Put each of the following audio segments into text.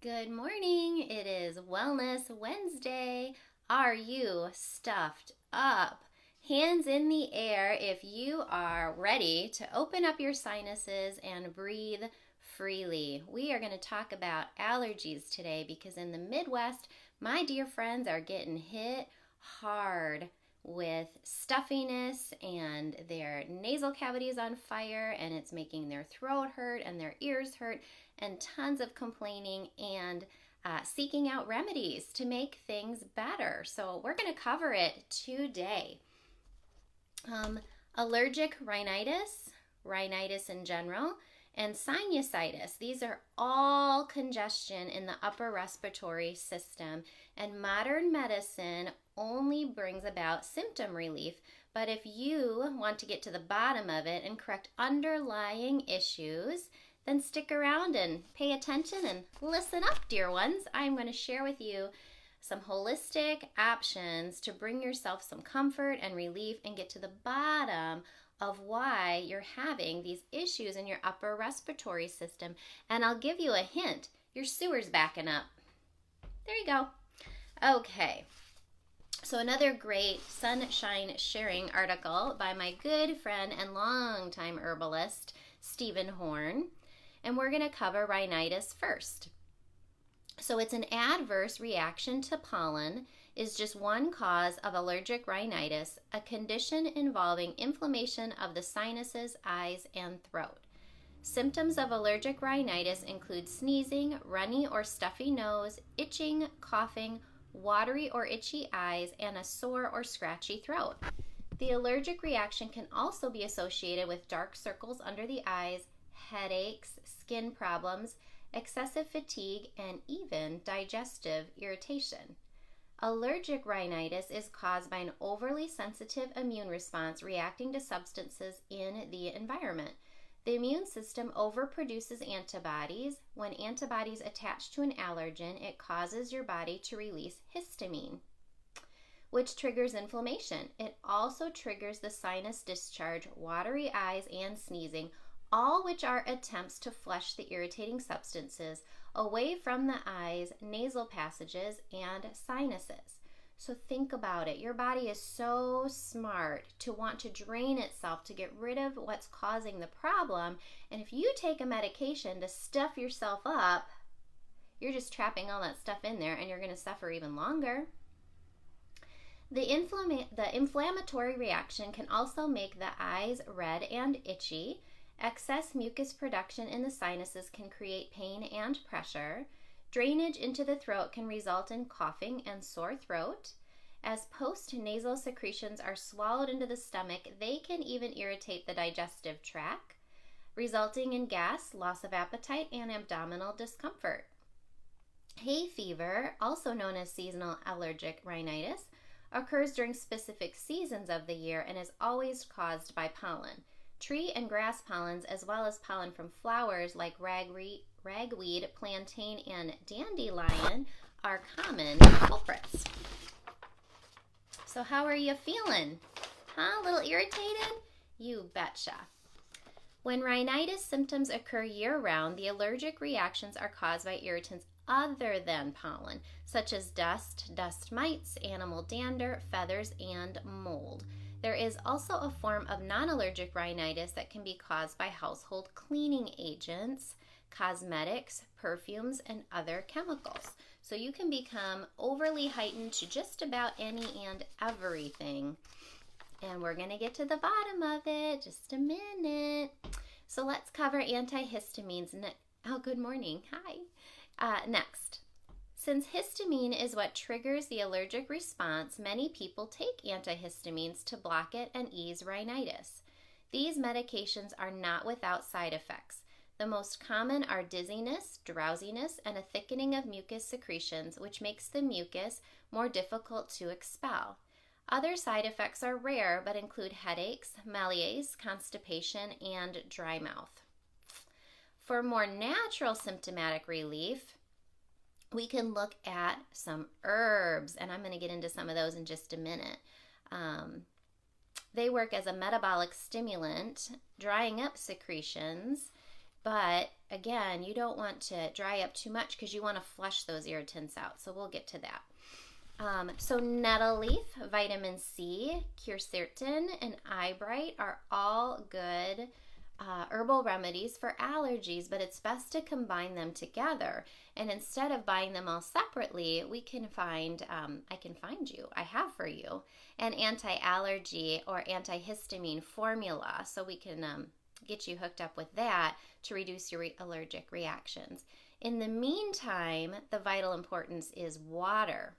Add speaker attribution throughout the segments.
Speaker 1: Good morning. It is Wellness Wednesday. Are you stuffed up? Hands in the air if you are ready to open up your sinuses and breathe freely. We are going to talk about allergies today because in the Midwest, my dear friends are getting hit hard with stuffiness and their nasal cavities on fire, and it's making their throat hurt and their ears hurt, and tons of complaining and seeking out remedies to make things better. So we're going to cover it today. Allergic rhinitis, rhinitis in general, and sinusitis. These are all congestion in the upper respiratory system, and modern medicine only brings about symptom relief. But if you want to get to the bottom of it and correct underlying issues, then stick around and pay attention and listen up, dear ones. I'm going to share with you some holistic options to bring yourself some comfort and relief and get to the bottom of why you're having these issues in your upper respiratory system. And I'll give you a hint. Your sewer's backing up. There you go. Okay. So another great sunshine sharing article by my good friend and longtime herbalist, Stephen Horn. And we're going to cover rhinitis first. So it's an adverse reaction to pollen is just one cause of allergic rhinitis, a condition involving inflammation of the sinuses, eyes, and throat. Symptoms of allergic rhinitis include sneezing, runny or stuffy nose, itching, coughing, watery or itchy eyes, and a sore or scratchy throat. The allergic reaction can also be associated with dark circles under the eyes, headaches, skin problems, excessive fatigue, and even digestive irritation. Allergic rhinitis is caused by an overly sensitive immune response reacting to substances in the environment. The immune system overproduces antibodies. When antibodies attach to an allergen, it causes your body to release histamine, which triggers inflammation. It also triggers the sinus discharge, watery eyes, and sneezing, all which are attempts to flush the irritating substances away from the eyes, nasal passages, and sinuses. So think about it. Your body is so smart to want to drain itself to get rid of what's causing the problem. And if you take a medication to stuff yourself up, you're just trapping all that stuff in there and you're going to suffer even longer. The inflammatory reaction can also make the eyes red and itchy. Excess mucus production in the sinuses can create pain and pressure. Drainage into the throat can result in coughing and sore throat. As post-nasal secretions are swallowed into the stomach, they can even irritate the digestive tract, resulting in gas, loss of appetite, and abdominal discomfort. Hay fever, also known as seasonal allergic rhinitis, occurs during specific seasons of the year and is always caused by pollen. Tree and grass pollens, as well as pollen from flowers like ragweed, plantain, and dandelion, are common culprits. So how are you feeling? A little irritated? You betcha. When rhinitis symptoms occur year-round, the allergic reactions are caused by irritants other than pollen, such as dust, dust mites, animal dander, feathers, and mold. There is also a form of non-allergic rhinitis that can be caused by household cleaning agents, cosmetics, perfumes, and other chemicals. So you can become overly heightened to just about any and everything. And we're going to get to the bottom of it just a minute. So let's cover antihistamines. Oh, good morning. Hi. Next. Since histamine is what triggers the allergic response, many people take antihistamines to block it and ease rhinitis. These medications are not without side effects. The most common are dizziness, drowsiness, and a thickening of mucus secretions, which makes the mucus more difficult to expel. Other side effects are rare, but include headaches, malaise, constipation, and dry mouth. For more natural symptomatic relief, we can look at some herbs, and I'm going to get into some of those in just a minute. They work as a metabolic stimulant, drying up secretions, But again, you don't want to dry up too much because you want to flush those irritants out. So we'll get to that. So nettle leaf, vitamin C, quercetin, and eyebright are all good herbal remedies for allergies, but it's best to combine them together. And instead of buying them all separately, we can find, I have for you, an anti-allergy or antihistamine formula. So we can get you hooked up with that to reduce your allergic reactions. In the meantime, the vital importance is water.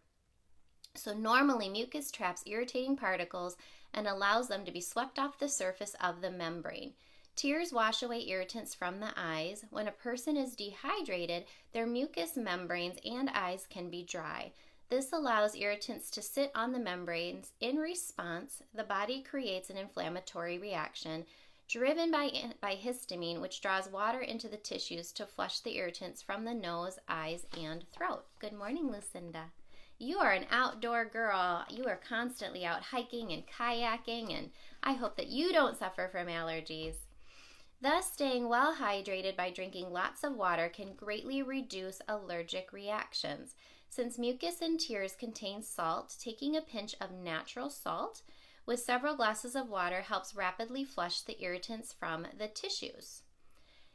Speaker 1: So normally mucus traps irritating particles and allows them to be swept off the surface of the membrane. Tears wash away irritants from the eyes. When a person is dehydrated, their mucous membranes and eyes can be dry. This allows irritants to sit on the membranes. In response, the body creates an inflammatory reaction driven by histamine, which draws water into the tissues to flush the irritants from the nose, eyes, and throat. Good morning, Lucinda. You are an outdoor girl. You are constantly out hiking and kayaking, and I hope that you don't suffer from allergies. Thus, staying well hydrated by drinking lots of water can greatly reduce allergic reactions. Since mucus and tears contain salt, taking a pinch of natural salt with several glasses of water helps rapidly flush the irritants from the tissues.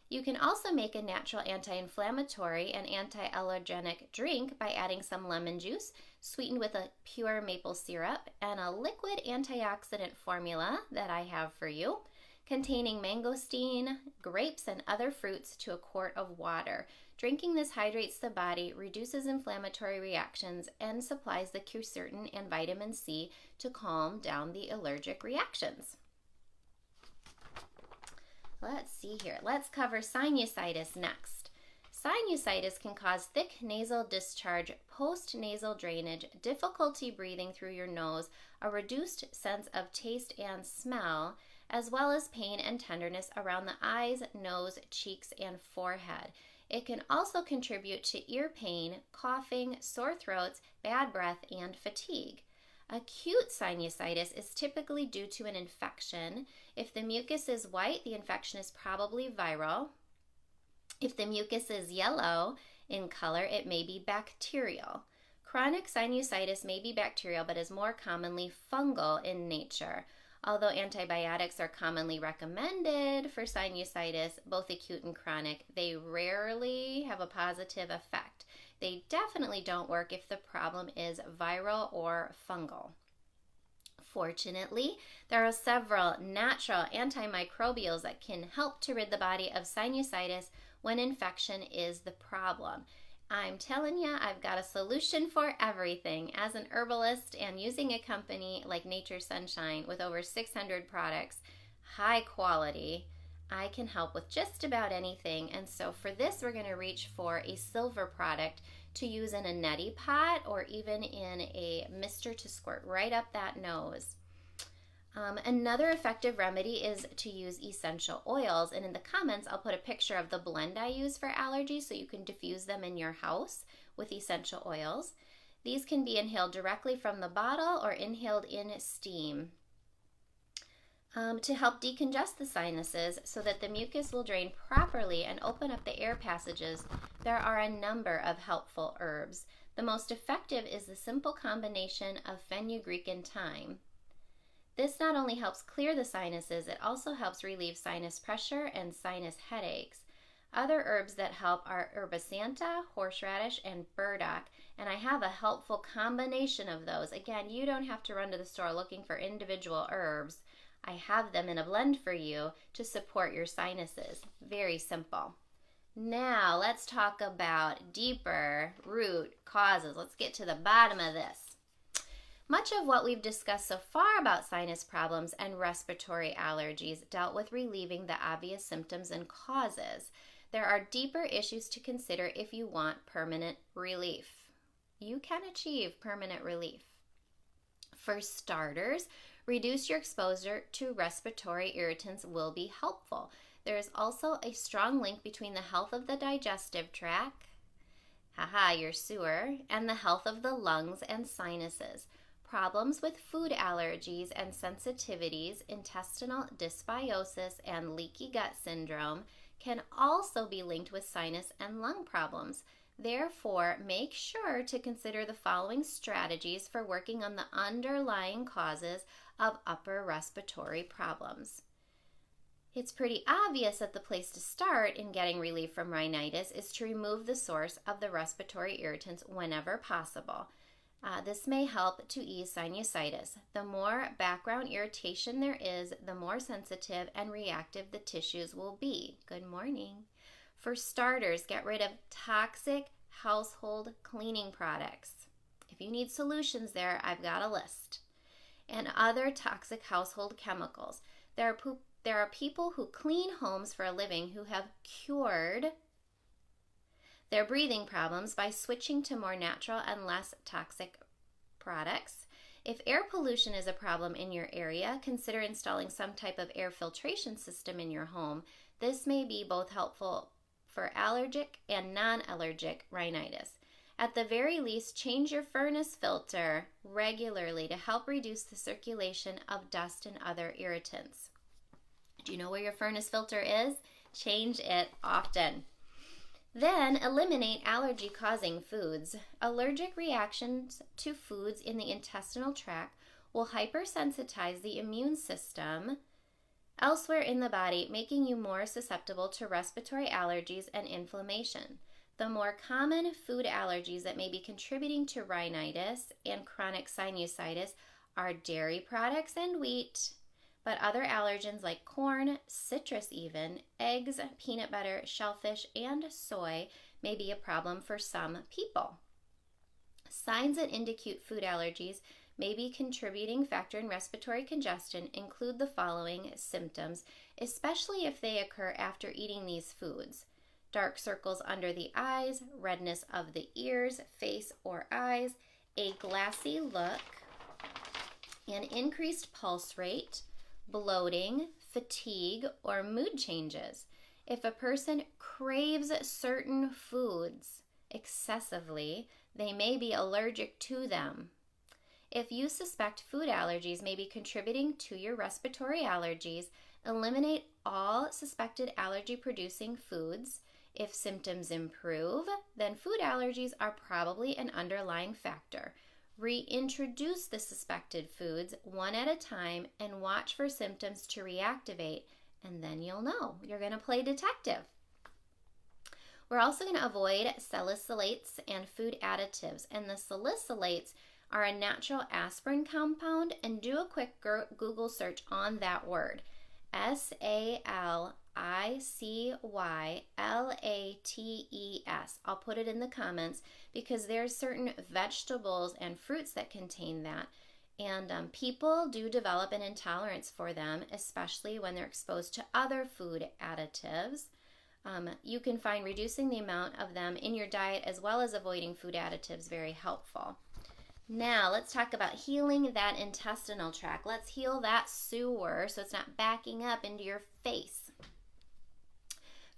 Speaker 1: You can also make a natural anti-inflammatory and anti-allergenic drink by adding some lemon juice, sweetened with a pure maple syrup, and a liquid antioxidant formula that I have for you, containing mangosteen, grapes, and other fruits to a quart of water. Drinking this hydrates the body, reduces inflammatory reactions, and supplies the quercetin and vitamin C to calm down the allergic reactions. Let's see here. Let's cover sinusitis next. Sinusitis can cause thick nasal discharge, post-nasal drainage, difficulty breathing through your nose, a reduced sense of taste and smell, as well as pain and tenderness around the eyes, nose, cheeks, and forehead. It can also contribute to ear pain, coughing, sore throats, bad breath, and fatigue. Acute sinusitis is typically due to an infection. If the mucus is white, the infection is probably viral. If the mucus is yellow in color, it may be bacterial. Chronic sinusitis may be bacterial, but is more commonly fungal in nature. Although antibiotics are commonly recommended for sinusitis, both acute and chronic, they rarely have a positive effect. They definitely don't work if the problem is viral or fungal. Fortunately, there are several natural antimicrobials that can help to rid the body of sinusitis when infection is the problem. I'm telling you, I've got a solution for everything. As an herbalist and using a company like Nature's Sunshine with over 600 products, high quality, I can help with just about anything. And so for this, we're going to reach for a silver product to use in a neti pot or even in a mister to squirt right up that nose. Another effective remedy is to use essential oils, and in the comments I'll put a picture of the blend I use for allergies so you can diffuse them in your house with essential oils. These can be inhaled directly from the bottle or inhaled in steam to help decongest the sinuses so that the mucus will drain properly and open up the air passages. There are a number of helpful herbs. The most effective is the simple combination of fenugreek and thyme. This not only helps clear the sinuses, it also helps relieve sinus pressure and sinus headaches. Other herbs that help are herbacanta, horseradish, and burdock, and I have a helpful combination of those. Again, you don't have to run to the store looking for individual herbs. I have them in a blend for you to support your sinuses. Very simple. Now, let's talk about deeper root causes. Let's get to the bottom of this. Much of what we've discussed so far about sinus problems and respiratory allergies dealt with relieving the obvious symptoms and causes. There are deeper issues to consider if you want permanent relief. You can achieve permanent relief. For starters, reduce your exposure to respiratory irritants will be helpful. There is also a strong link between the health of the digestive tract, your sewer, and the health of the lungs and sinuses. Problems with food allergies and sensitivities, intestinal dysbiosis, and leaky gut syndrome can also be linked with sinus and lung problems. Therefore, make sure to consider the following strategies for working on the underlying causes of upper respiratory problems. It's pretty obvious that the place to start in getting relief from rhinitis is to remove the source of the respiratory irritants whenever possible. This may help to ease sinusitis. The more background irritation there is, the more sensitive and reactive the tissues will be. Good morning. For starters, get rid of toxic household cleaning products. If you need solutions there, I've got a list. And other toxic household chemicals. There are people who clean homes for a living who have cured their breathing problems by switching to more natural and less toxic products. If air pollution is a problem in your area, consider installing some type of air filtration system in your home. This may be both helpful for allergic and non-allergic rhinitis. At the very least, change your furnace filter regularly to help reduce the circulation of dust and other irritants. Do you know where your furnace filter is? Change it often. Then eliminate allergy-causing foods. Allergic reactions to foods in the intestinal tract will hypersensitize the immune system elsewhere in the body, making you more susceptible to respiratory allergies and inflammation. The more common food allergies that may be contributing to rhinitis and chronic sinusitis are dairy products and wheat, but other allergens like corn, citrus even, eggs, peanut butter, shellfish, and soy may be a problem for some people. Signs that indicate food allergies may be contributing factor in respiratory congestion include the following symptoms, especially if they occur after eating these foods: dark circles under the eyes, redness of the ears, face, or eyes, a glassy look, an increased pulse rate, bloating, fatigue, or mood changes. If a person craves certain foods excessively, they may be allergic to them. If you suspect food allergies may be contributing to your respiratory allergies, eliminate all suspected allergy-producing foods. If symptoms improve, then food allergies are probably an underlying factor. Reintroduce the suspected foods one at a time and watch for symptoms to reactivate, and then you'll know. You're going to play detective. We're also going to avoid salicylates and food additives, and the salicylates are a natural aspirin compound, and do a quick Google search on that word. SALICYLATES. I'll put it in the comments because there's certain vegetables and fruits that contain that, and people do develop an intolerance for them, especially when they're exposed to other food additives. You can find reducing the amount of them in your diet as well as avoiding food additives very helpful. Now, let's talk about healing that intestinal tract. Let's heal that sewer so it's not backing up into your face.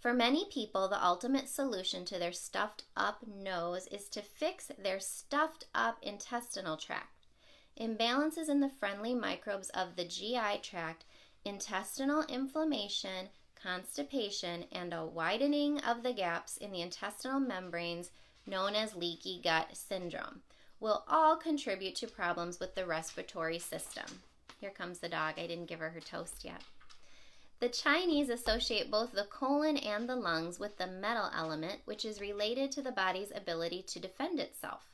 Speaker 1: For many people, the ultimate solution to their stuffed up nose is to fix their stuffed up intestinal tract. Imbalances in the friendly microbes of the GI tract, intestinal inflammation, constipation, and a widening of the gaps in the intestinal membranes known as leaky gut syndrome will all contribute to problems with the respiratory system. Here comes the dog. I didn't give her toast yet. The Chinese associate both the colon and the lungs with the metal element, which is related to the body's ability to defend itself.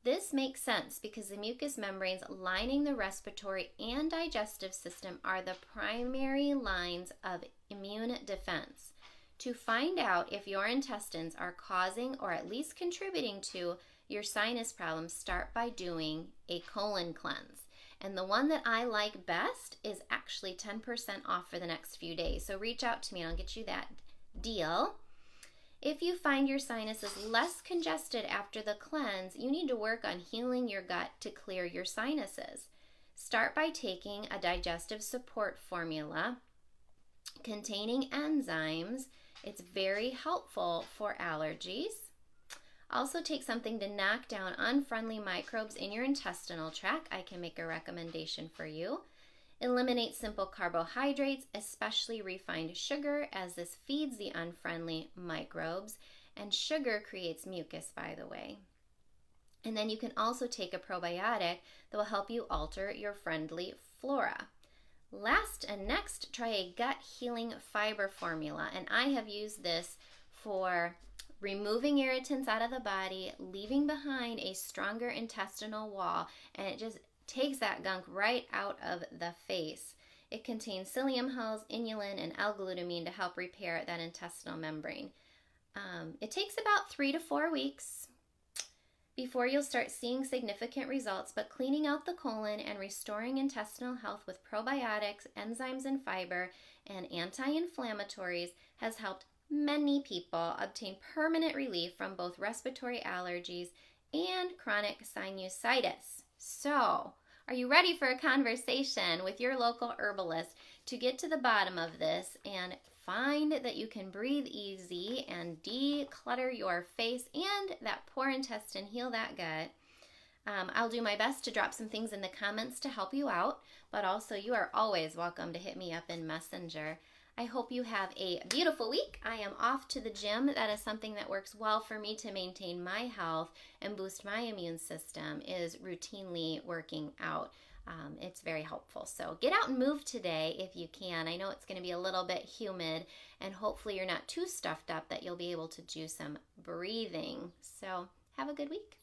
Speaker 1: This makes sense because the mucous membranes lining the respiratory and digestive system are the primary lines of immune defense. To find out if your intestines are causing or at least contributing to your sinus problems, start by doing a colon cleanse. And the one that I like best is actually 10% off for the next few days. So reach out to me and I'll get you that deal. If you find your sinuses less congested after the cleanse, you need to work on healing your gut to clear your sinuses. Start by taking a digestive support formula containing enzymes. It's very helpful for allergies. Also take something to knock down unfriendly microbes in your intestinal tract. I can make a recommendation for you. Eliminate simple carbohydrates, especially refined sugar, as this feeds the unfriendly microbes. And sugar creates mucus, by the way. And then you can also take a probiotic that will help you alter your friendly flora. Last and next, try a gut healing fiber formula. And I have used this for removing irritants out of the body, leaving behind a stronger intestinal wall, and it just takes that gunk right out of the face. It contains psyllium hulls, inulin, and L-glutamine to help repair that intestinal membrane. It takes about 3 to 4 weeks before you'll start seeing significant results, but cleaning out the colon and restoring intestinal health with probiotics, enzymes, and fiber, and anti-inflammatories has helped many people obtain permanent relief from both respiratory allergies and chronic sinusitis. So, are you ready for a conversation with your local herbalist to get to the bottom of this and find that you can breathe easy and declutter your face and that poor intestine, heal that gut? I'll do my best to drop some things in the comments to help you out, but also you are always welcome to hit me up in Messenger. I hope you have a beautiful week. I am off to the gym. That is something that works well for me to maintain my health and boost my immune system, is routinely working out. It's very helpful. So get out and move today if you can. I know it's going to be a little bit humid, and hopefully you're not too stuffed up that you'll be able to do some breathing. So have a good week.